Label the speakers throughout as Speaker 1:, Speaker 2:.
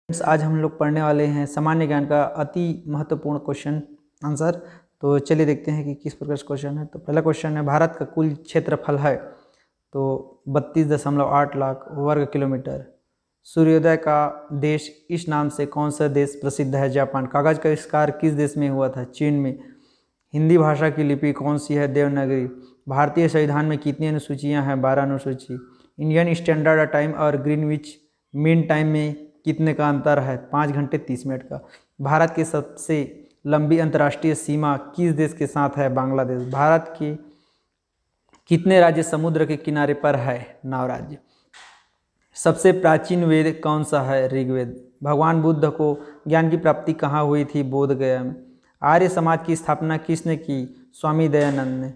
Speaker 1: आज हम लोग पढ़ने वाले हैं सामान्य ज्ञान का अति महत्वपूर्ण क्वेश्चन आंसर। तो चलिए देखते हैं कि किस प्रकार से क्वेश्चन है। तो पहला क्वेश्चन है, भारत का कुल क्षेत्रफल है तो 32.8 लाख वर्ग किलोमीटर। सूर्योदय का देश इस नाम से कौन सा देश प्रसिद्ध है? जापान। कागज का आविष्कार किस देश में हुआ था? चीन में। हिंदी भाषा की लिपि कौन सी है? देवनागरी। भारतीय संविधान में कितनी अनुसूचियां हैं? 12 अनुसूची। इंडियन स्टैंडर्ड टाइम और ग्रीनविच मीन टाइम में कितने का अंतर है? 5 घंटे 30 मिनट का। भारत की सबसे लंबी अंतर्राष्ट्रीय सीमा किस देश के साथ है? बांग्लादेश। भारत के कितने राज्य समुद्र के किनारे पर है? 9 राज्य। सबसे प्राचीन वेद कौन सा है? ऋग्वेद। भगवान बुद्ध को ज्ञान की प्राप्ति कहाँ हुई थी? बोध गया में। आर्य समाज की स्थापना किसने की? स्वामी दयानंद ने।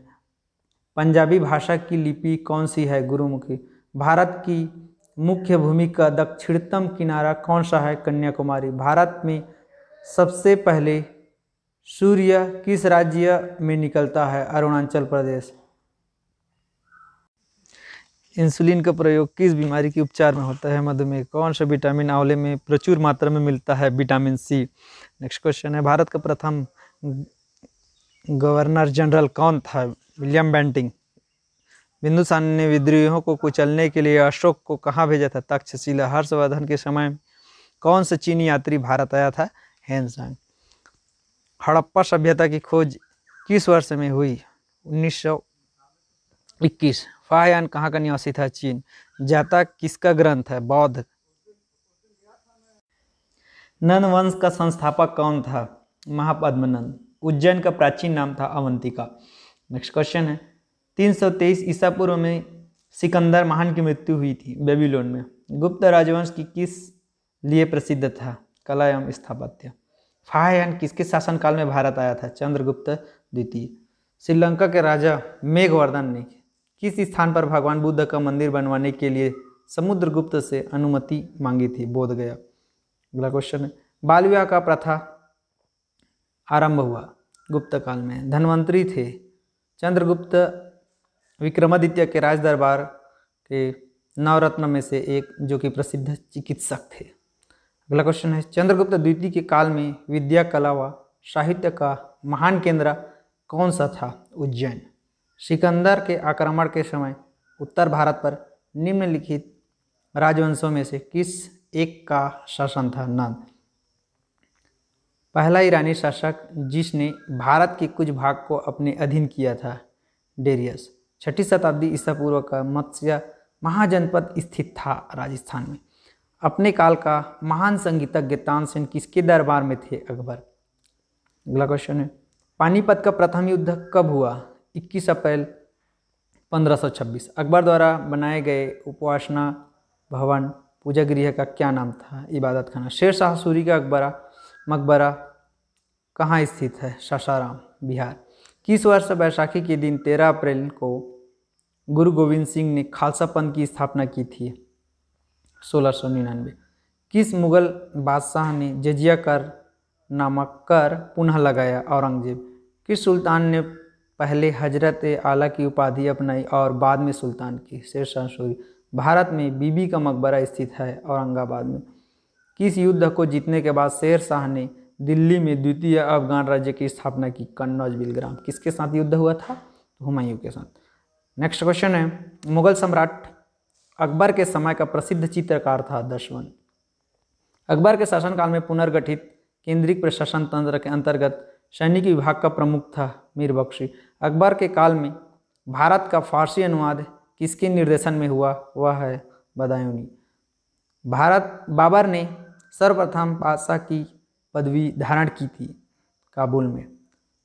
Speaker 1: पंजाबी भाषा की लिपि कौन सी है? गुरुमुखी। भारत की मुख्य भूमि का दक्षिणतम किनारा कौन सा है? कन्याकुमारी। भारत में सबसे पहले सूर्य किस राज्य में निकलता है? अरुणाचल प्रदेश। इंसुलिन का प्रयोग किस बीमारी के उपचार में होता है? मधुमेह। कौन सा विटामिन आंवले में प्रचुर मात्रा में मिलता है? Vitamin C. नेक्स्ट क्वेश्चन है, भारत का प्रथम गवर्नर जनरल कौन था? William Bentinck. बिंदुसार ने विद्रोहियों को कुचलने के लिए अशोक को कहाँ भेजा था? तक्षशिला। हर्षवर्धन के समय कौन सा चीनी यात्री भारत आया था? हेनसांग। हड़प्पा सभ्यता की खोज किस वर्ष में हुई? 1921। फाहयान कहाँ का निवासी था? चीन। जाता किसका ग्रंथ है? बौद्ध। नंद वंश का संस्थापक कौन था? महापद्मनंद। उज्जैन का प्राचीन नाम था अवंतिका। नेक्स्ट क्वेश्चन है, 323 ईसा पूर्व में सिकंदर महान की मृत्यु हुई थी बेबीलोन में। गुप्त राजवंश की किस लिए प्रसिद्ध था? कला एवं स्थापत्य। फाहयान किसके शासनकाल में भारत आया था? चंद्रगुप्त द्वितीय। श्रीलंका के राजा मेघवर्धन ने किस स्थान पर भगवान बुद्ध का मंदिर बनवाने के लिए समुद्रगुप्त से अनुमति मांगी थी? बोध गया। अगला क्वेश्चन है, बाल विवाह का प्रथा आरंभ हुआ गुप्त काल में। धनवंतरी थे चंद्रगुप्त विक्रमादित्य के राज दरबार के नवरत्न में से एक, जो कि प्रसिद्ध चिकित्सक थे। अगला क्वेश्चन है, चंद्रगुप्त द्वितीय के काल में विद्या, कला व साहित्य का महान केंद्र कौन सा था? उज्जैन। सिकंदर के आक्रमण के समय उत्तर भारत पर निम्नलिखित राजवंशों में से किस एक का शासन था? नंद। पहला ईरानी शासक जिसने भारत के कुछ भाग को अपने अधीन किया था? डेरियस। 6ठी शताब्दी ईसा पूर्व का मत्स्य महाजनपद स्थित था राजस्थान में। अपने काल का महान संगीतज्ञ तानसेन किसके दरबार में थे? अकबर। अगला क्वेश्चन है, पानीपत का प्रथम युद्ध कब हुआ? 21 अप्रैल 1526। अकबर द्वारा बनाए गए उपासना भवन पूजा गृह का क्या नाम था? इबादत खाना। शेरशाह सूरी का मकबरा कहाँ स्थित है? सासाराम, बिहार। किस वर्ष बैसाखी के दिन 13 अप्रैल को गुरु गोविंद सिंह ने खालसा पंथ की स्थापना की थी? 1699। किस मुगल बादशाह ने जजिया कर नामक कर पुनः लगाया? औरंगजेब। किस सुल्तान ने पहले हजरत आला की उपाधि अपनाई और बाद में सुल्तान की? शेरशाह सूरी। भारत में बीबी का मकबरा स्थित है औरंगाबाद में। किस युद्ध को जीतने के बाद शेर शाह ने दिल्ली में द्वितीय अफगान राज्य की स्थापना की? कन्नौज बिलग्राम। किसके साथ युद्ध हुआ था? हुमायूं के साथ। नेक्स्ट क्वेश्चन है, मुगल सम्राट अकबर के समय का प्रसिद्ध चित्रकार था? दशवन। अकबर के शासनकाल में पुनर्गठित केंद्रीय प्रशासन तंत्र के अंतर्गत सैनिक विभाग का प्रमुख था? मीर बख्शी। अकबर के काल में भारत का फारसी अनुवाद किसके निर्देशन में हुआ? वह है बदायूनी। बाबर ने सर्वप्रथम बादशाह की पदवी धारण की थी काबुल में।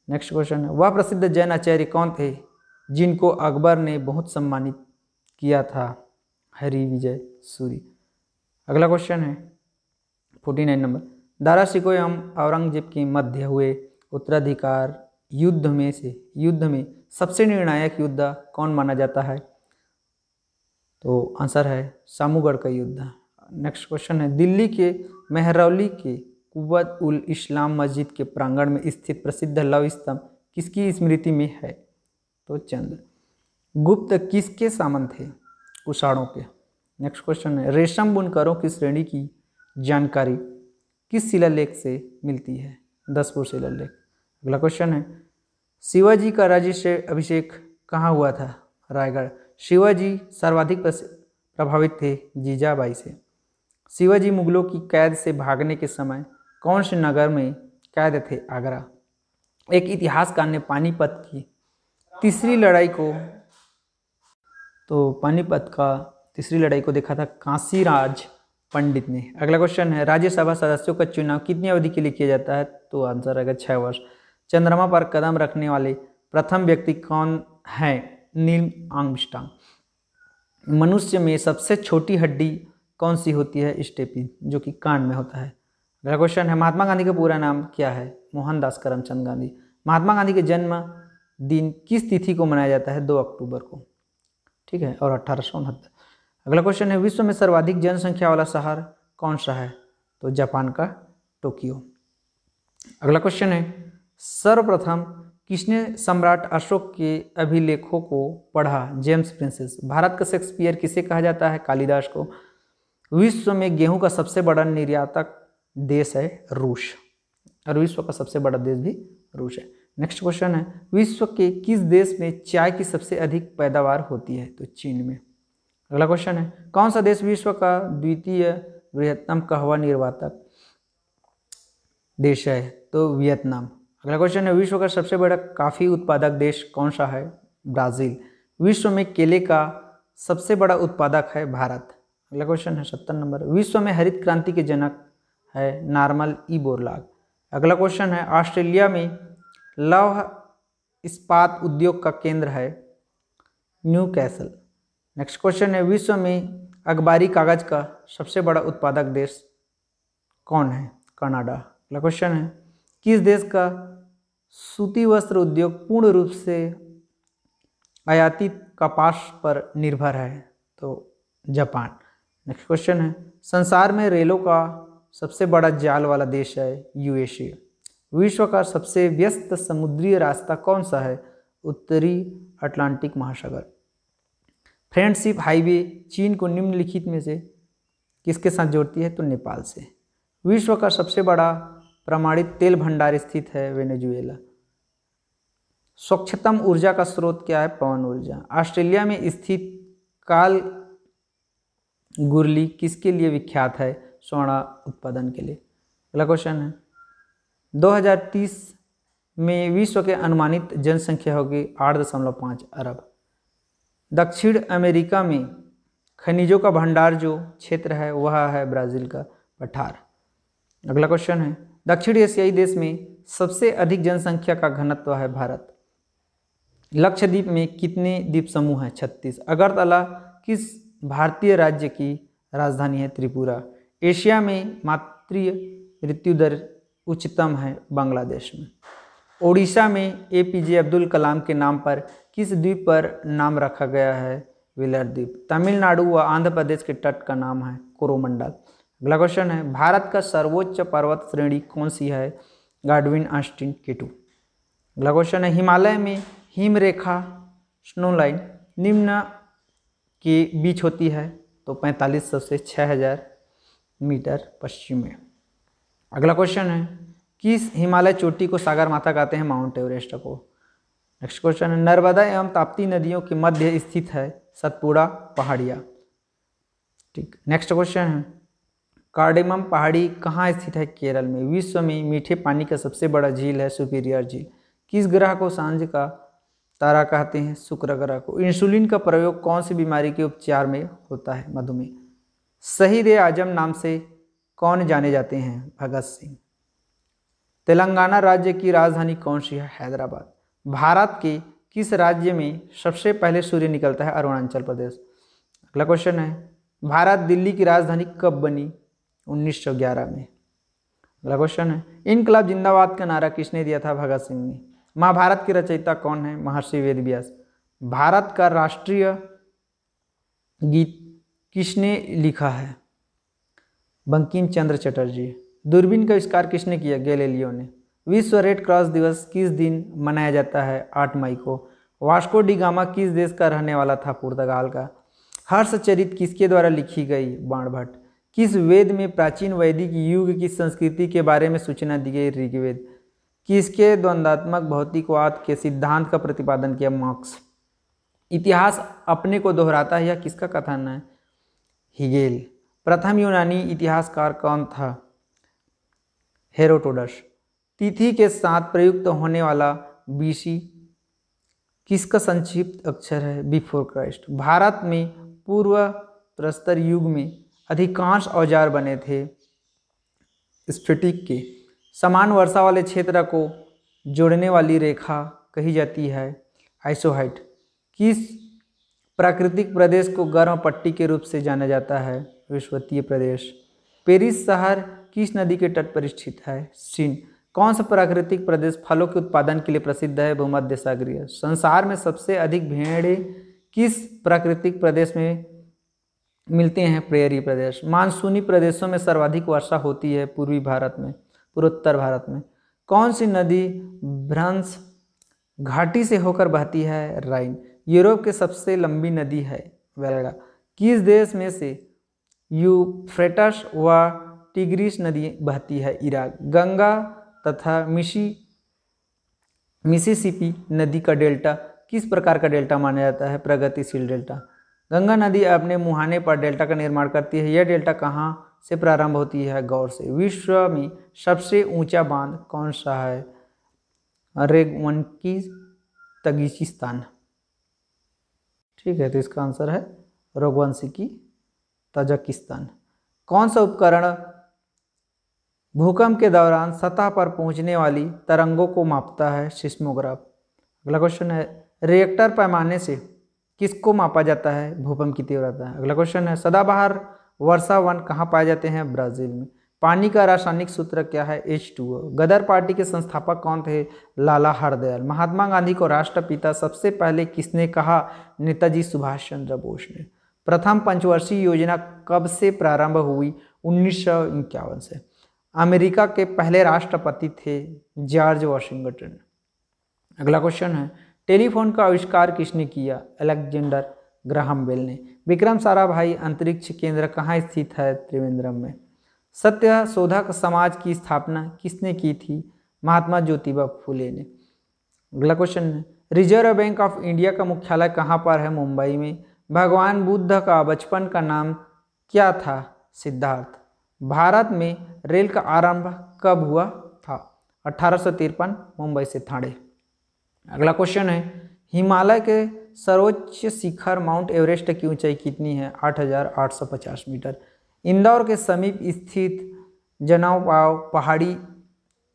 Speaker 1: नेक्स्ट क्वेश्चन है, वह प्रसिद्ध जैन आचार्य कौन थे जिनको अकबर ने बहुत सम्मानित किया था? हरिविजय सूरी। अगला क्वेश्चन है 49 नंबर, दारा शिकोह एवं औरंगजेब के मध्य हुए उत्तराधिकार युद्ध में सबसे निर्णायक युद्ध कौन माना जाता है? तो आंसर है सामूगढ़ का युद्ध। नेक्स्ट क्वेश्चन है, दिल्ली के मेहरौली के कुव्वत उल इस्लाम मस्जिद के प्रांगण में स्थित प्रसिद्ध लौह स्तंभ किसकी स्मृति में है? तो चंद्र। गुप्त किसके सामंत थे? कुषाणों के। नेक्स्ट क्वेश्चन है, रेशम बुनकरों की श्रेणी की जानकारी किस शिलालेख से मिलती है? दसपुर शिलालेख। अगला क्वेश्चन है, शिवाजी का राज्याभिषेक कहाँ हुआ था? रायगढ़। शिवाजी सर्वाधिक प्रभावित थे जीजाबाई से। शिवाजी मुगलों की कैद से भागने के समय कौन से नगर में कैद थे? आगरा। एक इतिहासकार ने पानीपत की तीसरी लड़ाई को देखा था कांसीराज पंडित ने। अगला क्वेश्चन है, राज्यसभा सदस्यों का चुनाव कितनी अवधि के लिए किया जाता है? तो आंसर आएगा 6 वर्ष। चंद्रमा पर कदम रखने वाले प्रथम व्यक्ति कौन है? Neil Armstrong. मनुष्य में सबसे छोटी हड्डी कौन सी होती है? स्टेपिन, जो कि कान में होता है। अगला क्वेश्चन है, महात्मा गांधी का पूरा नाम क्या है? मोहनदास करमचंद गांधी। महात्मा गांधी के जन्म दिन किस तिथि को मनाया जाता है? 2 अक्टूबर को, ठीक है, और 1869। अगला क्वेश्चन है, विश्व में सर्वाधिक जनसंख्या वाला शहर कौन सा है? तो जापान का टोक्यो। अगला क्वेश्चन है, सर्वप्रथम किसने सम्राट अशोक के अभिलेखों को पढ़ा? James princess. भारत का शेक्सपियर किसे कहा जाता है? कालिदास को। विश्व में गेहूं का सबसे बड़ा निर्यातक देश है रूस, और विश्व का सबसे बड़ा देश भी रूस है। नेक्स्ट क्वेश्चन है, विश्व के किस देश में चाय की सबसे अधिक पैदावार होती है? तो चीन में। अगला क्वेश्चन है, कौन सा देश विश्व का द्वितीय बृहत्तम कहवा निर्यातक देश है? तो वियतनाम। अगला क्वेश्चन है, विश्व का सबसे बड़ा कॉफी उत्पादक देश कौन सा है? ब्राजील। विश्व में केले का सबसे बड़ा उत्पादक है भारत। अगला क्वेश्चन है 70 नंबर, विश्व में हरित क्रांति के जनक है नॉर्मन ई बोरलॉग। अगला क्वेश्चन है, ऑस्ट्रेलिया में लौह इस्पात उद्योग का केंद्र है न्यू कैसल। नेक्स्ट क्वेश्चन है, विश्व में अखबारी कागज का सबसे बड़ा उत्पादक देश कौन है? कनाडा। अगला क्वेश्चन है, किस देश का सूती वस्त्र उद्योग पूर्ण रूप से आयातित कपास पर निर्भर है? तो जापान। नेक्स्ट क्वेश्चन है, संसार में रेलों का सबसे बड़ा जाल वाला देश है यूएसए। विश्व का सबसे व्यस्त समुद्री रास्ता कौन सा है? उत्तरी अटलांटिक महासागर। फ्रेंडशिप हाईवे चीन को निम्नलिखित में से किसके साथ जोड़ती है? तो नेपाल से। विश्व का सबसे बड़ा प्रमाणित तेल भंडार स्थित है वेनेजुएला। स्वच्छतम ऊर्जा का स्रोत क्या है? पवन ऊर्जा। ऑस्ट्रेलिया में स्थित काल गुरली किसके लिए विख्यात है? स्वर्ण उत्पादन के लिए। अगला क्वेश्चन है, 2030 में विश्व के अनुमानित जनसंख्या होगी 8.5 अरब। दक्षिण अमेरिका में खनिजों का भंडार जो क्षेत्र है वह है ब्राज़ील का पठार। अगला क्वेश्चन है, दक्षिण एशियाई देश में सबसे अधिक जनसंख्या का घनत्व है भारत। लक्षद्वीप में कितने द्वीप समूह हैं? 36। अगरतला किस भारतीय राज्य की राजधानी है? त्रिपुरा। एशिया में मातृ मृत्यु दर उच्चतम है बांग्लादेश में। ओडिशा में एपीजे अब्दुल कलाम के नाम पर किस द्वीप पर नाम रखा गया है? व्हीलर द्वीप। तमिलनाडु व आंध्र प्रदेश के तट का नाम है कोरोमंडल। अगला क्वेश्चन है, भारत का सर्वोच्च पर्वत श्रेणी कौन सी है? Godwin Austen K2. अगला क्वेश्चन है, हिमालय में हिम रेखा स्नो लाइन निम्न के बीच होती है? तो 4500 से 6000 मीटर पश्चिम में। अगला क्वेश्चन है, किस हिमालय चोटी को सागर माता कहते हैं? माउंट एवरेस्ट को। नेक्स्ट क्वेश्चन है, नर्मदा एवं ताप्ती नदियों के मध्य स्थित है सतपुड़ा पहाड़िया। ठीक। नेक्स्ट क्वेश्चन है, कार्डेमम पहाड़ी कहाँ स्थित है? केरल में। विश्व में मीठे पानी का सबसे बड़ा झील है सुपीरियर झील। किस ग्रह को सांझ का तारा कहते हैं? शुक्र ग्रह को। इंसुलिन का प्रयोग कौन सी बीमारी के उपचार में होता है? मधुमेह। शहीद ए आजम नाम से कौन जाने जाते हैं? भगत सिंह। तेलंगाना राज्य की राजधानी कौन सी है? हैदराबाद। भारत के किस राज्य में सबसे पहले सूर्य निकलता है? अरुणाचल प्रदेश। अगला क्वेश्चन है, भारत दिल्ली की राजधानी कब बनी? 1911 में। अगला क्वेश्चन है, इनकलाब जिंदाबाद का नारा किसने दिया था? भगत सिंह ने। महाभारत के रचयिता कौन है? महर्षि वेदव्यास। भारत का राष्ट्रीय गीत किसने लिखा है? बंकिम चंद्र चटर्जी। दूरबीन का आविष्कार किसने किया? गैलीलियो ने। विश्व रेड क्रॉस दिवस किस दिन मनाया जाता है? 8 मई को। वास्को डी गामा किस देश का रहने वाला था? पुर्तगाल का। हर्षचरित किसके द्वारा लिखी गई? बाणभट्ट। किस वेद में प्राचीन वैदिक युग की संस्कृति के बारे में सूचना दी गई? ऋग्वेद। किसके द्वंद्वात्मक भौतिकवाद के सिद्धांत का प्रतिपादन किया? मार्क्स। इतिहास अपने को दोहराता है, यह किसका कथन है? हिगेल। प्रथम यूनानी इतिहासकार कौन था? हेरोडोटस। तिथि के साथ प्रयुक्त होने वाला बीसी किसका संक्षिप्त अक्षर है? Before Christ. भारत में पूर्व प्रस्तर युग में अधिकांश औजार बने थे स्फटिक के। समान वर्षा वाले क्षेत्र को जोड़ने वाली रेखा कही जाती है आइसोहाइट। किस प्राकृतिक प्रदेश को गर्म पट्टी के रूप से जाना जाता है? विषुवतीय प्रदेश। पेरिस शहर किस नदी के तट पर स्थित है? सीन। कौन सा प्राकृतिक प्रदेश फलों के उत्पादन के लिए प्रसिद्ध है? भूमध्य सागरीय। संसार में सबसे अधिक भेड़ें किस प्राकृतिक प्रदेश में मिलते हैं? प्रेयरी प्रदेश। मानसूनी प्रदेशों में सर्वाधिक वर्षा होती है पूर्वी भारत में, पूर्वोत्तर भारत में। कौन सी नदी भ्रंश घाटी से होकर बहती है? राइन। यूरोप की सबसे लंबी नदी है वेल्गा। किस देश में से यूफ्रेटस व टिग्रिस नदी बहती है? इराक। गंगा तथा मिसिसिपी नदी का डेल्टा किस प्रकार का डेल्टा माना जाता है? प्रगतिशील डेल्टा। गंगा नदी अपने मुहाने पर डेल्टा का निर्माण करती है। यह डेल्टा कहाँ से प्रारंभ होती है? गौर से। विश्व में सबसे ऊंचा बांध कौन सा है? रेगवनकी तजिकिस्तान। ठीक है, तो इसका आंसर है रेगवनकी तजिकिस्तान। कौन सा उपकरण भूकंप के दौरान सतह पर पहुंचने वाली तरंगों को मापता है? सिस्मोग्राफ। अगला क्वेश्चन है, रिएक्टर पैमाने से किसको मापा जाता है? भूकंप की तीव्रता। अगला क्वेश्चन है, सदाबहार वर्षा वन कहाँ पाए जाते हैं? ब्राजील में। पानी का रासायनिक सूत्र क्या है? H2O। गदर पार्टी के संस्थापक कौन थे? लाला हरदयाल। महात्मा गांधी को राष्ट्रपिता सबसे पहले किसने कहा? नेताजी सुभाष चंद्र बोस ने। प्रथम पंचवर्षीय योजना कब से प्रारंभ हुई? 1951 से। अमेरिका के पहले राष्ट्रपति थे जॉर्ज वाशिंगटन। अगला क्वेश्चन है, टेलीफोन का आविष्कार किसने किया? अलेक्जेंडर ग्राहम बेल ने। विक्रम साराभाई अंतरिक्ष केंद्र कहाँ स्थित है? त्रिवेंद्रम में। सत्य शोधक समाज की स्थापना किसने की थी? महात्मा ज्योतिबा फुले ने। अगला क्वेश्चन है, रिजर्व बैंक ऑफ इंडिया का मुख्यालय कहाँ पर है? मुंबई में। भगवान बुद्ध का बचपन का नाम क्या था? सिद्धार्थ। भारत में रेल का आरंभ कब हुआ था? 1853, मुंबई से ठाणे। अगला क्वेश्चन है, हिमालय के सर्वोच्च शिखर माउंट एवरेस्ट की ऊंचाई कितनी है? 8,850 मीटर। इंदौर के समीप स्थित जनावाव पहाड़ी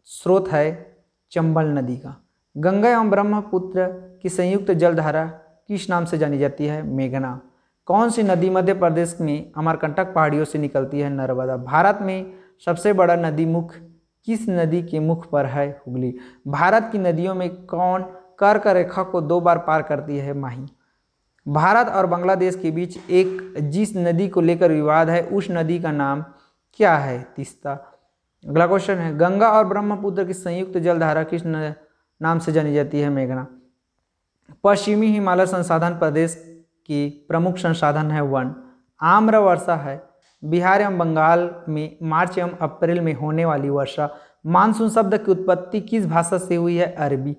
Speaker 1: स्रोत है चंबल नदी का। गंगा एवं ब्रह्मपुत्र की संयुक्त जलधारा किस नाम से जानी जाती है? मेघना। कौन सी नदी मध्य प्रदेश में अमरकंटक पहाड़ियों से निकलती है? नर्मदा। भारत में सबसे बड़ा नदी मुख किस नदी के मुख पर है? हुगली। भारत की नदियों में कौन कर्क रेखा को 2 बार पार करती है? माही। भारत और बांग्लादेश के बीच एक जिस नदी को लेकर विवाद है उस नदी का नाम क्या है? तीस्ता। अगला क्वेश्चन है, गंगा और ब्रह्मपुत्र की संयुक्त जलधारा किस नाम से जानी जाती है? मेघना। पश्चिमी हिमालय संसाधन प्रदेश की प्रमुख संसाधन है वन। आम्र वर्षा है। बिहार एवं बंगाल में मार्च एवं अप्रैल में होने वाली वर्षा। मानसून शब्द की उत्पत्ति किस भाषा से हुई है? अरबी।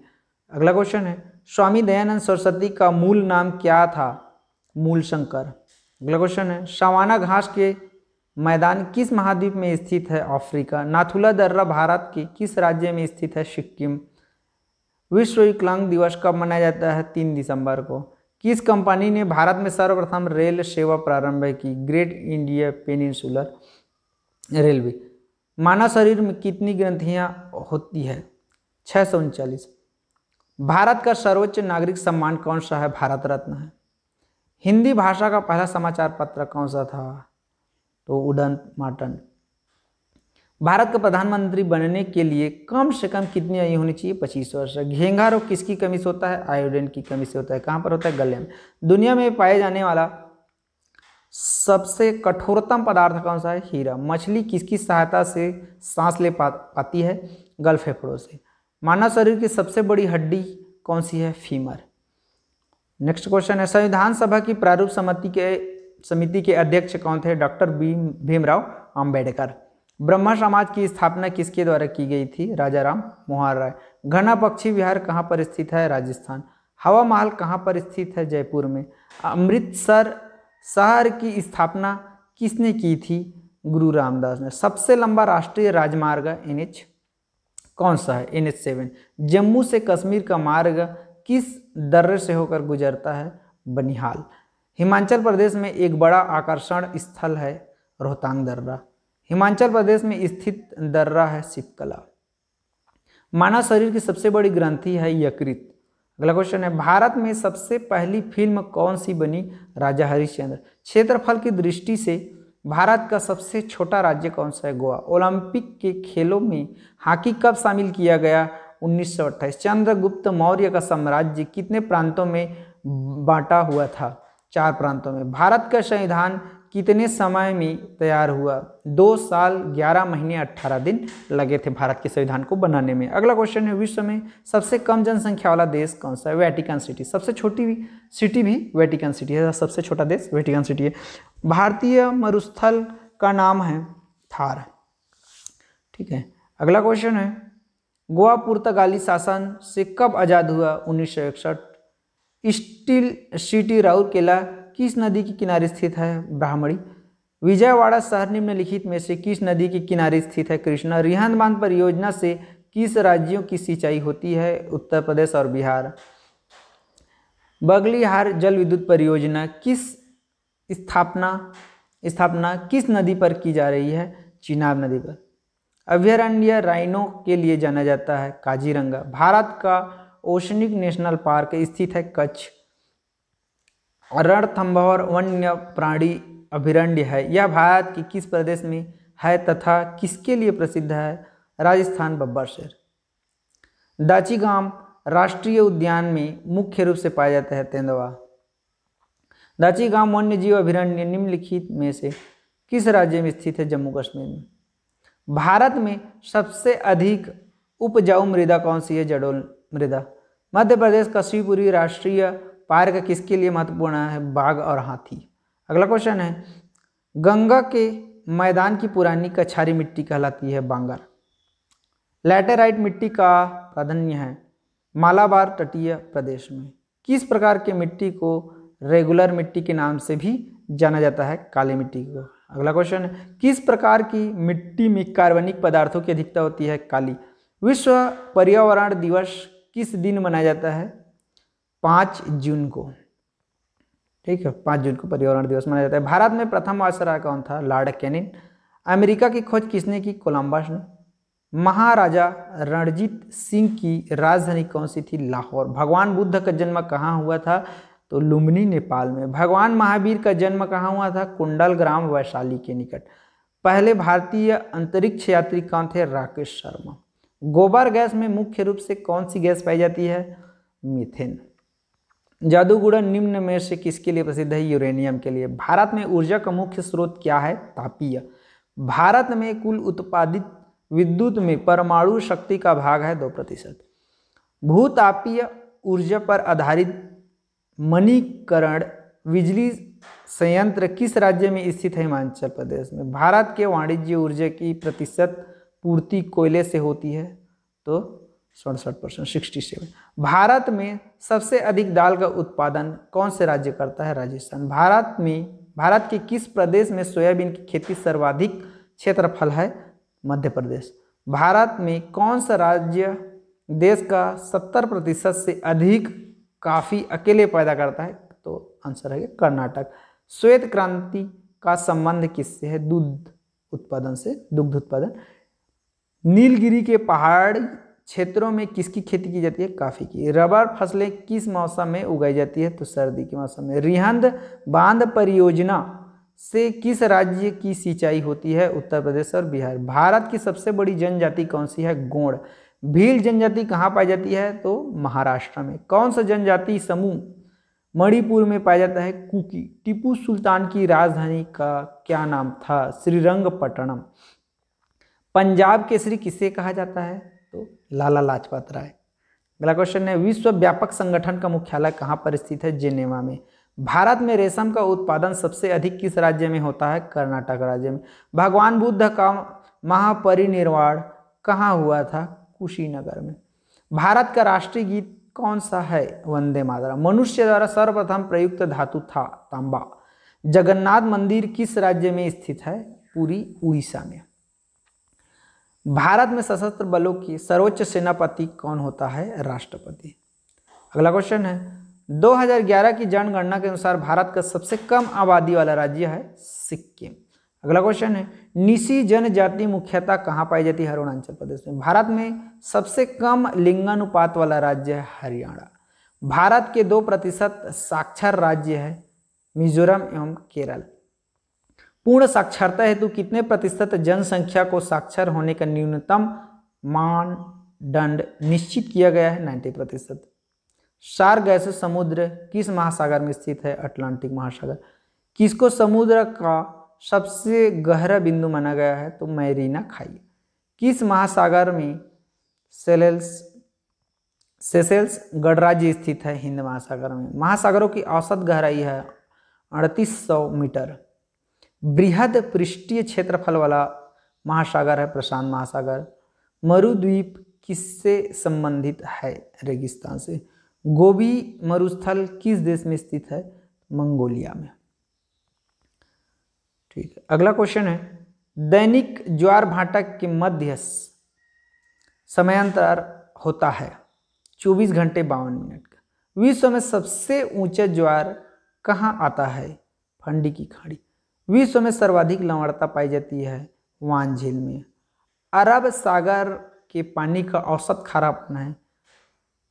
Speaker 1: अगला क्वेश्चन है, स्वामी दयानंद सरस्वती का मूल नाम क्या था? मूलशंकर। अगला क्वेश्चन है, सवाना घास के मैदान किस महाद्वीप में स्थित है? अफ्रीका। नाथुला दर्रा भारत के किस राज्य में स्थित है? सिक्किम। विश्व विकलांग दिवस कब मनाया जाता है? 3 दिसंबर को। किस कंपनी ने भारत में सर्वप्रथम रेल सेवा प्रारंभ की? Great India Peninsular Railway. मानव शरीर में कितनी ग्रंथियां होती है? 639। भारत का सर्वोच्च नागरिक सम्मान कौन सा है? भारत रत्न है। हिंदी भाषा का पहला समाचार पत्र कौन सा था? तो उदंत मार्टन। भारत का प्रधानमंत्री बनने के लिए कम से कम कितनी आयु होनी चाहिए? 25 वर्ष। घेंघा रोग किसकी कमी से होता है? आयोडीन की कमी से होता है। कहाँ पर होता है? गले में। दुनिया में पाए जाने वाला सबसे कठोरतम पदार्थ कौन सा है? हीरा। मछली किसकी सहायता से सांस ले पाती है? गल फेफड़ों से। मानव शरीर की सबसे बड़ी हड्डी कौन सी है? फीमर। नेक्स्ट क्वेश्चन है, संविधान सभा की प्रारूप समिति के अध्यक्ष कौन थे? डॉक्टर भीमराव अंबेडकर। ब्रह्मा समाज की स्थापना किसके द्वारा की गई थी? राजा राम मोहन राय। घना पक्षी विहार कहाँ पर स्थित है? राजस्थान। हवा महल कहाँ पर स्थित है? जयपुर में। अमृतसर शहर की स्थापना किसने की थी? गुरु रामदास ने। सबसे लंबा राष्ट्रीय राजमार्ग NH कौन सा है? NH7। जम्मू से कश्मीर का मार्ग किस दर्रे से होकर गुजरता है? बनिहाल। हिमाचल प्रदेश में एक बड़ा आकर्षण स्थल है रोहतांग दर्रा। हिमाचल प्रदेश में स्थित दर्रा है शिवकला। मानव शरीर की सबसे बड़ी ग्रंथि है यकृत। अगला क्वेश्चन है, भारत में सबसे पहली फिल्म कौन सी बनी? राजा हरिश्चंद्र। क्षेत्रफल की दृष्टि से भारत का सबसे छोटा राज्य कौन सा है? गोवा। ओलंपिक के खेलों में हॉकी कब शामिल किया गया? 1928। चंद्रगुप्त मौर्य का साम्राज्य कितने प्रांतों में बांटा हुआ था? 4 प्रांतों में। भारत का संविधान कितने समय में तैयार हुआ? 2 साल 11 महीने 18 दिन लगे थे भारत के संविधान को बनाने में। अगला क्वेश्चन है, विश्व में सबसे कम जनसंख्या वाला देश कौन सा है? Vatican city. सबसे छोटी सिटी भी वेटिकन सिटी है। सबसे छोटा देश वेटिकन सिटी है। भारतीय मरुस्थल का नाम है थार। ठीक है। अगला क्वेश्चन है, गोवा पुर्तगाली शासन से कब आजाद हुआ? 1961। स्टील सिटी राउरकेला किस नदी के किनारे स्थित है? ब्राह्मणी। विजयवाड़ा शहर निम्नलिखित में से किस नदी के किनारे स्थित है? कृष्णा। रिहंद बांध परियोजना से किस राज्यों की सिंचाई होती है? उत्तर प्रदेश और बिहार। बगलीहार जल विद्युत परियोजना किस स्थापना किस नदी पर की जा रही है? चिनाब नदी पर। अभयारण्य राइनो के लिए जाना जाता है? काजीरंगा। भारत का ओशनिक नेशनल पार्क स्थित है? कच्छ। रणथंभौर वन्य प्राणी अभयारण्य है, यह भारत के किस प्रदेश में है तथा किसके लिए प्रसिद्ध है? राजस्थान, बब्बर शहर। दाचीगाम राष्ट्रीय उद्यान में मुख्य रूप से पाया जाता है? तेंदुआ। दाचीगाम वन्य जीव अभयारण्य निम्नलिखित में से किस राज्य में स्थित है? जम्मू कश्मीर में। भारत में सबसे अधिक उपजाऊ मृदा कौन सी है? जलोढ़ मृदा। मध्य प्रदेश का शिवपुरी राष्ट्रीय पार्क किसके लिए महत्वपूर्ण है? बाघ और हाथी। अगला क्वेश्चन है, गंगा के मैदान की पुरानी कछारी मिट्टी कहलाती है? बांगर। लैटेराइट मिट्टी का प्राधान्य है? मालाबार तटीय प्रदेश में। किस प्रकार के मिट्टी को रेगुलर मिट्टी के नाम से भी जाना जाता है? काली मिट्टी को। अगला क्वेश्चन है, किस प्रकार की मिट्टी में कार्बनिक पदार्थों की अधिकता होती है? काली। विश्व पर्यावरण दिवस किस दिन मनाया जाता है? 5 जून को। ठीक है, 5 जून को पर्यावरण दिवस मनाया जाता है। भारत में प्रथम वायसराय कौन था? Lord Canning. अमेरिका की खोज किसने की? कोलंबस ने। महाराजा रणजीत सिंह की राजधानी कौन सी थी? लाहौर। भगवान बुद्ध का जन्म कहाँ हुआ था? तो लुम्बिनी, नेपाल में। भगवान महावीर का जन्म कहाँ हुआ था? कुंडल ग्राम, वैशाली के निकट। पहले भारतीय अंतरिक्ष यात्री कौन थे? राकेश शर्मा। गोबर गैस में मुख्य रूप से कौन सी गैस पाई जाती है? मीथेन। जादूगुड़ा निम्न में से किसके लिए प्रसिद्ध है? यूरेनियम के लिए। भारत में ऊर्जा का मुख्य स्रोत क्या है? तापीय। भारत में कुल उत्पादित विद्युत में परमाणु शक्ति का भाग है 2%। भूतापीय ऊर्जा पर आधारित मणिकरण बिजली संयंत्र किस राज्य में स्थित है? हिमाचल प्रदेश में। भारत के वाणिज्य ऊर्जा की प्रतिशत पूर्ति कोयले से होती है? तो 67%, 67। भारत में सबसे अधिक दाल का उत्पादन कौन से राज्य करता है? राजस्थान। भारत के किस प्रदेश में सोयाबीन की खेती सर्वाधिक क्षेत्रफल है? मध्य प्रदेश। भारत में कौन सा राज्य देश का 70% से अधिक कॉफी अकेले पैदा करता है? तो आंसर है कर्नाटक। श्वेत क्रांति का संबंध किससे है? दूध उत्पादन से, दुग्ध उत्पादन। नीलगिरी के पहाड़ क्षेत्रों में किसकी खेती की जाती है? कॉफी की। रबर फसलें किस मौसम में उगाई जाती है? तो सर्दी के मौसम में। रिहंद बांध परियोजना से किस राज्य की सिंचाई होती है? उत्तर प्रदेश और बिहार। भारत की सबसे बड़ी जनजाति कौन सी है? गोंड। भील जनजाति कहाँ पाई जाती है? तो महाराष्ट्र में। कौन सा जनजाति समूह मणिपुर में पाया जाता है? कुकी। टीपू सुल्तान की राजधानी का क्या नाम था? श्रीरंगपट्टनम। पंजाब केसरी किसे कहा जाता है? तो लाला लाजपत राय। अगला क्वेश्चन है, विश्व व्यापक संगठन का मुख्यालय कहाँ पर स्थित है? जेनेवा में। भारत में रेशम का उत्पादन सबसे अधिक किस राज्य में होता है? कर्नाटक राज्य में। भगवान बुद्ध का महापरिनिर्वाण कहाँ हुआ था? कुशीनगर में। भारत का राष्ट्रीय गीत कौन सा है? वंदे मातरम। मनुष्य द्वारा सर्वप्रथम प्रयुक्त धातु था तांबा। जगन्नाथ मंदिर किस राज्य में स्थित है? पुरी, उड़ीसा में। भारत में सशस्त्र बलों की सर्वोच्च सेनापति कौन होता है? राष्ट्रपति। अगला क्वेश्चन है 2011 की जनगणना के अनुसार भारत का सबसे कम आबादी वाला राज्य है सिक्किम। अगला क्वेश्चन है निसी जनजाति मुख्यतः कहाँ पाई जाती है? अरुणाचल प्रदेश में। भारत में सबसे कम लिंगानुपात वाला राज्य है हरियाणा। भारत के 2% साक्षर राज्य है मिजोरम एवं केरल। पूर्ण साक्षरता हेतु कितने प्रतिशत जनसंख्या को साक्षर होने का न्यूनतम मानदंड निश्चित किया गया है? 90%। सार्गैसस समुद्र किस महासागर में स्थित है? अटलांटिक महासागर। किसको समुद्र का सबसे गहरा बिंदु माना गया है? तो मैरीना खाई। किस महासागर में सेशेल्स गणराज्य स्थित है? हिंद महासागर में। महासागरों की औसत गहराई है 3800 मीटर। बृहद पृष्ठीय क्षेत्रफल वाला महासागर है प्रशांत महासागर। मरुद्वीप किससे संबंधित है? रेगिस्तान से। गोबी मरुस्थल किस देश में स्थित है? मंगोलिया में। ठीक है, अगला क्वेश्चन है दैनिक ज्वार भाटा के मध्य समयांतर होता है 24 घंटे 52 मिनट का। विश्व में सबसे ऊंचा ज्वार कहाँ आता है? फंडी की खाड़ी। विश्व में सर्वाधिक लवणता पाई जाती है वान झील में। अरब सागर के पानी का औसत खारापन है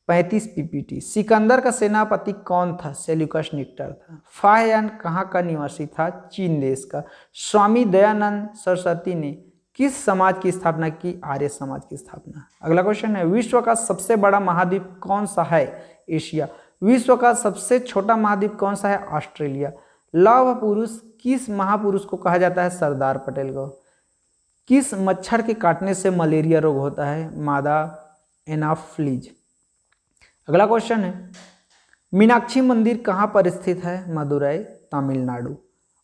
Speaker 1: 35 ppt। सिकंदर का सेनापति कौन था? सेल्यूकस निक्टर था। फाह्यान कहाँ का निवासी था? चीन देश का। स्वामी दयानंद सरस्वती ने किस समाज की स्थापना की? आर्य समाज की स्थापना। अगला क्वेश्चन है विश्व का सबसे बड़ा महाद्वीप कौन सा है? एशिया। विश्व का सबसे छोटा महाद्वीप कौन सा है? ऑस्ट्रेलिया। लौह पुरुष किस महापुरुष को कहा जाता है? सरदार पटेल को। किस मच्छर के काटने से मलेरिया रोग होता है? मादा एनाफ्लीज। अगला क्वेश्चन है मीनाक्षी मंदिर कहाँ पर स्थित है? मदुरई, तमिलनाडु।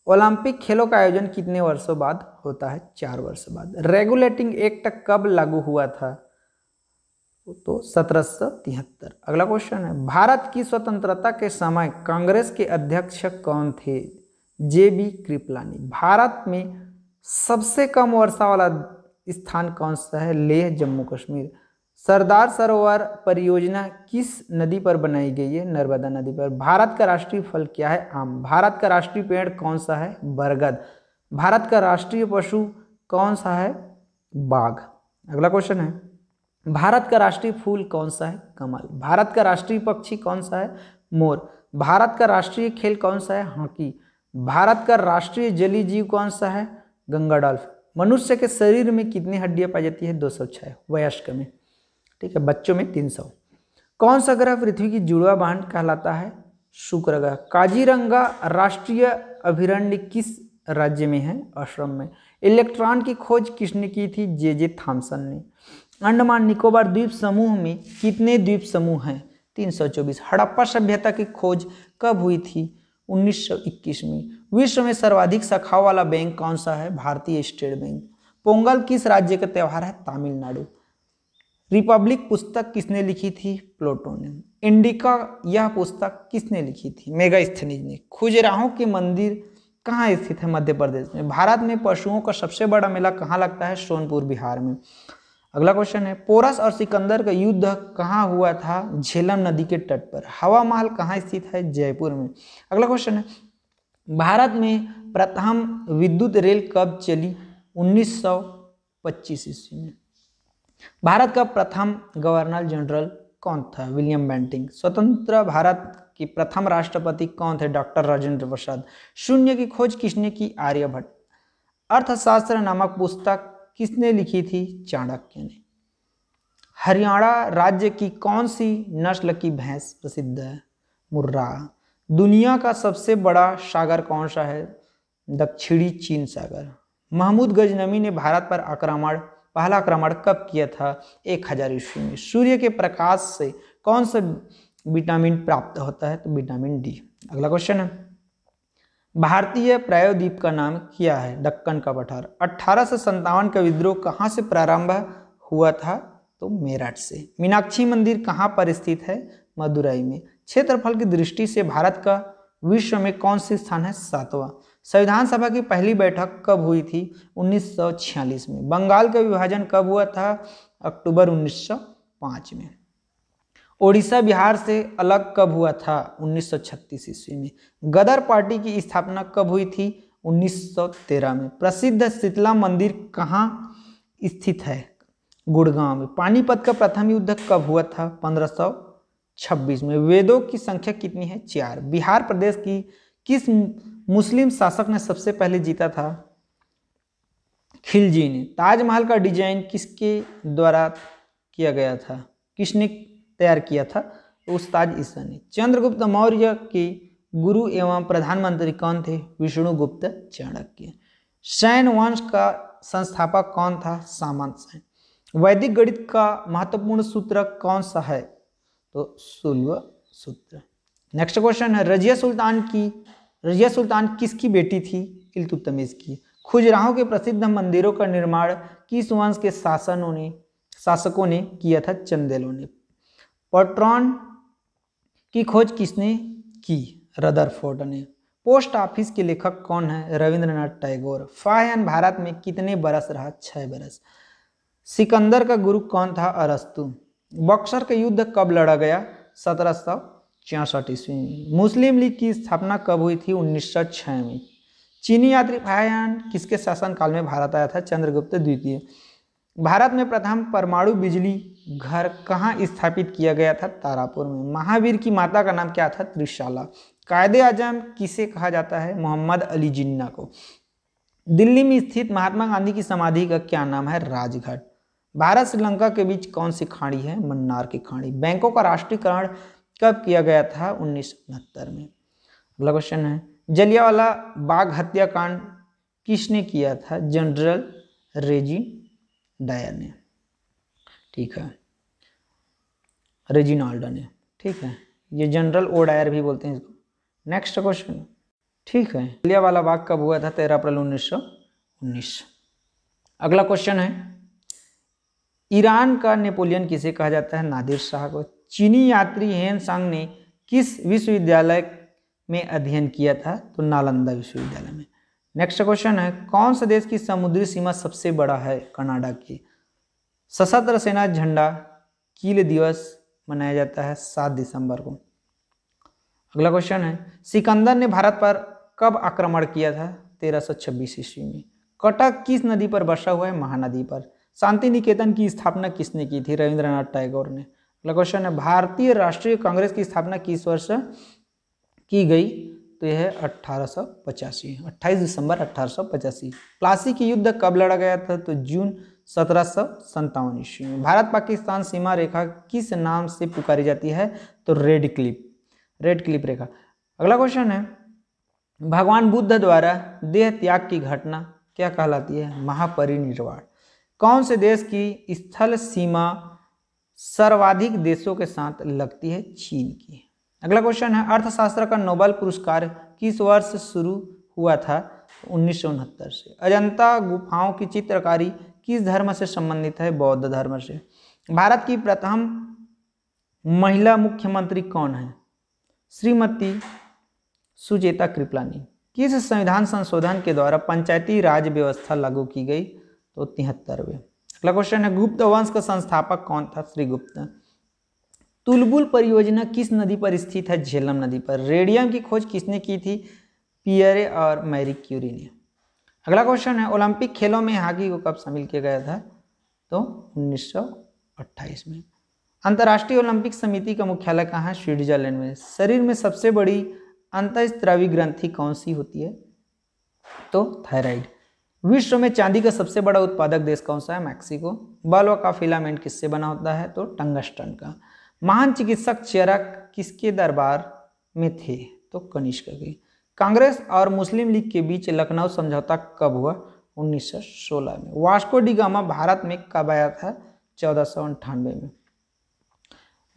Speaker 1: ओलंपिक खेलों का आयोजन कितने वर्षों बाद होता है? 4 वर्ष बाद। रेगुलेटिंग एक्ट कब लागू हुआ था? तो 1773। अगला क्वेश्चन है भारत की स्वतंत्रता के समय कांग्रेस के अध्यक्ष कौन थे? JB कृपलानी। भारत में सबसे कम वर्षा वाला स्थान कौन सा है? लेह, जम्मू कश्मीर। सरदार सरोवर परियोजना किस नदी पर बनाई गई है? नर्मदा नदी पर। भारत का राष्ट्रीय फल क्या है? आम। भारत का राष्ट्रीय पेड़ कौन सा है? बरगद। भारत का राष्ट्रीय पशु कौन सा है? बाघ। अगला क्वेश्चन है भारत का राष्ट्रीय फूल कौन सा है? कमल। भारत का राष्ट्रीय पक्षी कौन सा है? मोर। भारत का राष्ट्रीय खेल कौन सा है? हॉकी। भारत का राष्ट्रीय जलीय जीव कौन सा है? गंगा डॉल्फिन। मनुष्य के शरीर में कितनी हड्डियां पाई जाती है? 206। वयस्क में। ठीक है, बच्चों में 300। कौन सा ग्रह पृथ्वी की जुड़वा बहन कहलाता है? शुक्र ग्रह। काजीरंगा राष्ट्रीय अभयारण्य किस राज्य में है? असम में। इलेक्ट्रॉन की खोज किसने की थी? JJ थॉमसन ने। अंडमान निकोबार द्वीप समूह में कितने द्वीप समूह हैं? 324। हड़प्पा सभ्यता की खोज कब हुई थी? 1921 में। विश्व में सर्वाधिक शाखाओं वाला बैंक कौन सा है? भारतीय स्टेट बैंक। पोंगल किस राज्य का त्यौहार है? तमिलनाडु। रिपब्लिक पुस्तक किसने लिखी थी? प्लेटो ने। इंडिका यह पुस्तक किसने लिखी थी? मेगास्थनीज ने। खुजराहो के मंदिर कहाँ स्थित है? मध्य प्रदेश में। भारत में पशुओं का सबसे बड़ा मेला कहाँ लगता है? सोनपुर, बिहार में। अगला क्वेश्चन है पोरस और सिकंदर का युद्ध कहाँ हुआ था? झेलम नदी के तट पर। हवा महल कहाँ स्थित है? जयपुर में। अगला क्वेश्चन है भारत में प्रथम विद्युत रेल कब चली? 1925 ईस्वी में। भारत का प्रथम गवर्नर जनरल कौन था? William Bentinck. स्वतंत्र भारत के प्रथम राष्ट्रपति कौन थे? डॉक्टर राजेंद्र प्रसाद। शून्य की खोज किसने की? आर्यभट्ट। अर्थशास्त्र नामक पुस्तक किसने लिखी थी? चाणक्य ने। हरियाणा राज्य की कौन सी नस्ल की भैंस प्रसिद्ध है? मुर्रा। दुनिया का सबसे बड़ा सागर कौन सा है? दक्षिणी चीन सागर। महमूद गजनवी ने भारत पर पहला आक्रमण कब किया था? 1000 ईस्वी में। सूर्य के प्रकाश से कौन सा विटामिन प्राप्त होता है? तो विटामिन डी। अगला क्वेश्चन है, भारतीय प्रायद्वीप का नाम क्या है? दक्कन का पठार। 1857 का विद्रोह कहाँ से प्रारंभ हुआ था? तो मेरठ से। मीनाक्षी मंदिर कहाँ पर स्थित है? मदुरई में। क्षेत्रफल की दृष्टि से भारत का विश्व में कौन से स्थान है? 7वां। संविधान सभा की पहली बैठक कब हुई थी? 1946 में। बंगाल का विभाजन कब हुआ था? अक्टूबर 1905 में। ओडिशा बिहार से अलग कब हुआ था? 1936 ईस्वी में। गदर पार्टी की स्थापना कब हुई थी? 1913 में। प्रसिद्ध शीतला मंदिर कहाँ स्थित है? गुड़गांव में। पानीपत का प्रथम युद्ध कब हुआ था? 1526 में। वेदों की संख्या कितनी है? 4। बिहार प्रदेश की किस मुस्लिम शासक ने सबसे पहले जीता था? खिलजी ने। ताजमहल का डिजाइन किसके द्वारा किया गया था? किसने तैयार किया था? उस्ताद ईसा ने। चंद्रगुप्त मौर्य के गुरु एवं प्रधानमंत्री कौन थे? विष्णुगुप्त चाणक्य। सैन वंश का संस्थापक कौन था? सामंत सेन। वैदिक गणित का महत्वपूर्ण सूत्र कौन सा है? तो शुल्ब सूत्र। नेक्स्ट क्वेश्चन है, रजिया सुल्तान किसकी बेटी थी? इल्तुतमिश की। खुजराहो के प्रसिद्ध मंदिरों का निर्माण किस वंश के शासकों ने किया था? चंदेलों ने। पट्रॉन की खोज किसने की? रदरफोर्ड ने। पोस्ट ऑफिस के लेखक कौन है? रविंद्रनाथ टैगोर। फाह्यान भारत में कितने बरस रहा? 6 बरस। सिकंदर का गुरु कौन था? अरस्तु। बक्सर का युद्ध कब लड़ा गया? 1764 ईस्वी में। मुस्लिम लीग की स्थापना कब हुई थी? 1906 में। चीनी यात्री फाह्यान किसके शासनकाल में भारत आया था? चंद्रगुप्त द्वितीय। भारत में प्रथम परमाणु बिजली घर कहाँ स्थापित किया गया था? तारापुर में। महावीर की माता का नाम क्या था? त्रिशाला। कायदे आजम किसे कहा जाता है? मोहम्मद अली जिन्ना को। दिल्ली में स्थित महात्मा गांधी की समाधि का क्या नाम है? राजघाट। भारत श्रीलंका के बीच कौन सी खाड़ी है? मन्नार की खाड़ी। बैंकों का राष्ट्रीयकरण कब किया गया था? 1969 में। अगला क्वेश्चन है, जलियांवाला बाग हत्याकांड किसने किया था? जनरल रेजी डायर ने। ठीक है, रेजिनाल्ड ने। ठीक है, ये जनरल ओ डायर भी बोलते हैं इसको। Next question. ठीक है, जलियांवाला बाग कब हुआ था? 13 अप्रैल 1919। अगला क्वेश्चन है, ईरान का नेपोलियन किसे कहा जाता है? नादिर शाह को। चीनी यात्री हेन सांग ने किस विश्वविद्यालय में अध्ययन किया था? तो नालंदा विश्वविद्यालय में। नेक्स्ट क्वेश्चन है, कौन सा देश की समुद्री सीमा सबसे बड़ा है? कनाडा की। सशस्त्र सेना झंडा कील दिवस मनाया जाता है 7 दिसंबर को। अगला क्वेश्चन है, सिकंदर ने भारत पर कब आक्रमण किया था? 1326 ईस्वी में। कटक किस नदी पर बसा हुआ है? महानदी पर। शांति निकेतन की स्थापना किसने की थी? रविंद्रनाथ टैगोर ने। अगला क्वेश्चन है, भारतीय राष्ट्रीय कांग्रेस की स्थापना किस वर्ष की गई? तो यह है 1885, 28 दिसंबर 1885। प्लासी की युद्ध कब लड़ा गया था? तो जून 1757 ईस्वी में। भारत पाकिस्तान सीमा रेखा किस नाम से पुकारी जाती है? तो रेड क्लिप रेखा। अगला क्वेश्चन है, भगवान बुद्ध द्वारा देह त्याग की घटना क्या कहलाती है? महापरिनिर्वाण। कौन से देश की स्थल सीमा सर्वाधिक देशों के साथ लगती है? चीन की। अगला क्वेश्चन है, अर्थशास्त्र का नोबेल पुरस्कार किस वर्ष शुरू हुआ था? 1969 से। अजंता गुफाओं की चित्रकारी किस धर्म से संबंधित है? बौद्ध धर्म से। भारत की प्रथम महिला मुख्यमंत्री कौन है? श्रीमती सुचेता कृपलानी। किस संविधान संशोधन के द्वारा पंचायती राज व्यवस्था लागू की गई? तो 73वें। अगला क्वेश्चन है, गुप्त वंश का संस्थापक कौन था? श्रीगुप्त। तुलबुल परियोजना किस नदी पर स्थित है? झेलम नदी पर। रेडियम की खोज किसने की थी? पियरे और मैरी क्यूरी ने। अगला क्वेश्चन है, ओलंपिक खेलों में हॉकी को कब शामिल किया गया था? तो 1928 में। अंतर्राष्ट्रीय ओलंपिक समिति का मुख्यालय कहाँ है? स्विट्जरलैंड में। शरीर में सबसे बड़ी अंतःस्रावी ग्रंथि कौन सी होती है? तो थायराइड। विश्व में चांदी का सबसे बड़ा उत्पादक देश कौन सा है? मैक्सिको। बल्ब का फिलामेंट किससे बना होता है? तो टंगस्टन का। महान चिकित्सक चरक किसके दरबार में थे? तो कनिष्क के। कांग्रेस और मुस्लिम लीग के बीच लखनऊ समझौता कब हुआ? 1916 में। वास्को डी गामा भारत में कब आया था? 1498 में।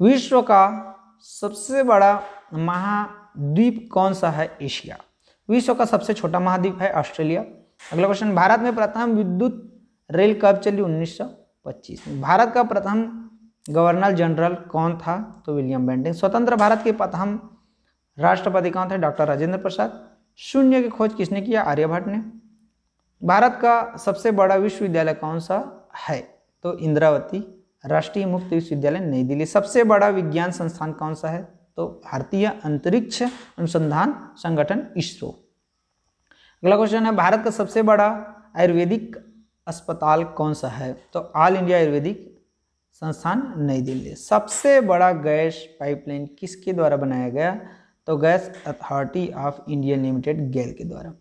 Speaker 1: विश्व का सबसे बड़ा महाद्वीप कौन सा है? एशिया। विश्व का सबसे छोटा महाद्वीप है ऑस्ट्रेलिया। अगला क्वेश्चन, भारत में प्रथम विद्युत रेल कब चली? 1925 में। भारत का प्रथम गवर्नर जनरल कौन था? तो विलियम बेंटिक। स्वतंत्र भारत के प्रथम राष्ट्रपति कौन थे? डॉक्टर राजेंद्र प्रसाद। शून्य की खोज किसने किया? आर्यभट्ट ने। भारत का सबसे बड़ा विश्वविद्यालय कौन सा है? तो इंद्रावती राष्ट्रीय मुक्त विश्वविद्यालय नई दिल्ली। सबसे बड़ा विज्ञान संस्थान कौन सा है? तो भारतीय अंतरिक्ष अनुसंधान संगठन इसरो। अगला क्वेश्चन है, भारत का सबसे बड़ा आयुर्वेदिक अस्पताल कौन सा है? तो ऑल इंडिया आयुर्वेदिक संस्थान नई दिल्ली। सबसे बड़ा गैस पाइपलाइन किसके द्वारा बनाया गया? तो Gas Authority of India Limited GAIL के द्वारा।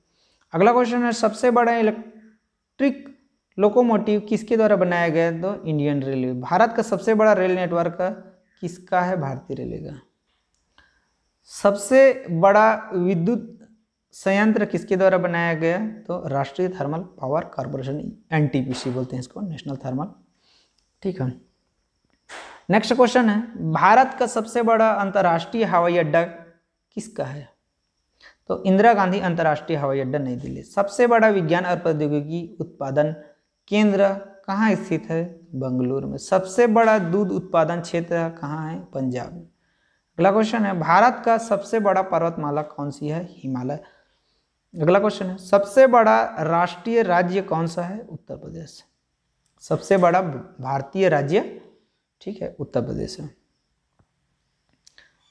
Speaker 1: अगला क्वेश्चन है, सबसे बड़ा इलेक्ट्रिक लोकोमोटिव किसके द्वारा बनाया गया? तो इंडियन रेलवे। भारत का सबसे बड़ा रेल नेटवर्क किसका है? भारतीय रेलवे का। सबसे बड़ा विद्युत संयंत्र किसके द्वारा बनाया गया? तो राष्ट्रीय थर्मल पावर कॉर्पोरेशन, एनटीपीसी बोलते हैं इसको, नेशनल थर्मल। ठीक है, नेक्स्ट क्वेश्चन है, भारत का सबसे बड़ा अंतर्राष्ट्रीय हवाई अड्डा किसका है? तो इंदिरा गांधी अंतर्राष्ट्रीय हवाई अड्डा नई दिल्ली। सबसे बड़ा विज्ञान और प्रौद्योगिकी उत्पादन केंद्र कहाँ स्थित है? बेंगलुरु में। सबसे बड़ा दूध उत्पादन क्षेत्र कहाँ है? पंजाब में। अगला क्वेश्चन है, भारत का सबसे बड़ा पर्वतमाला कौन सी है? हिमालय। अगला क्वेश्चन है, सबसे बड़ा राष्ट्रीय राज्य कौन सा है? उत्तर प्रदेश। सबसे बड़ा भारतीय राज्य, ठीक है, उत्तर प्रदेश है।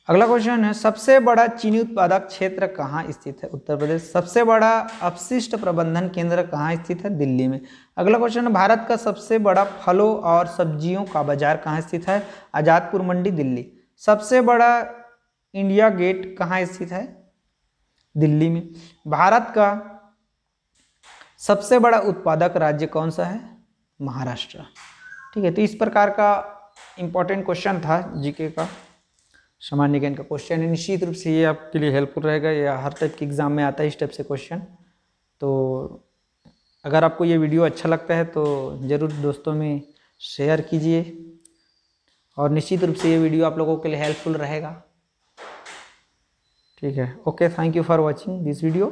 Speaker 1: अगला क्वेश्चन है, सबसे बड़ा चीनी उत्पादक क्षेत्र कहाँ स्थित है? उत्तर प्रदेश। सबसे बड़ा अपशिष्ट प्रबंधन केंद्र कहाँ स्थित है? दिल्ली में। अगला क्वेश्चन है, भारत का सबसे बड़ा फलों और सब्जियों का बाजार कहाँ स्थित है? आजादपुर मंडी, दिल्ली। सबसे बड़ा इंडिया गेट कहाँ स्थित है? दिल्ली में। भारत का सबसे बड़ा उत्पादक राज्य कौन सा है? महाराष्ट्र। ठीक है, तो इस प्रकार का इंपॉर्टेंट क्वेश्चन था जीके का, सामान्य ज्ञान का क्वेश्चन है। निश्चित रूप से ये आपके लिए हेल्पफुल रहेगा, या हर टाइप के एग्जाम में आता है इस टाइप से क्वेश्चन। तो अगर आपको ये वीडियो अच्छा लगता है तो ज़रूर दोस्तों में शेयर कीजिए, और निश्चित रूप से ये वीडियो आप लोगों के लिए हेल्पफुल रहेगा। ठीक है, okay, thank you for watching this video.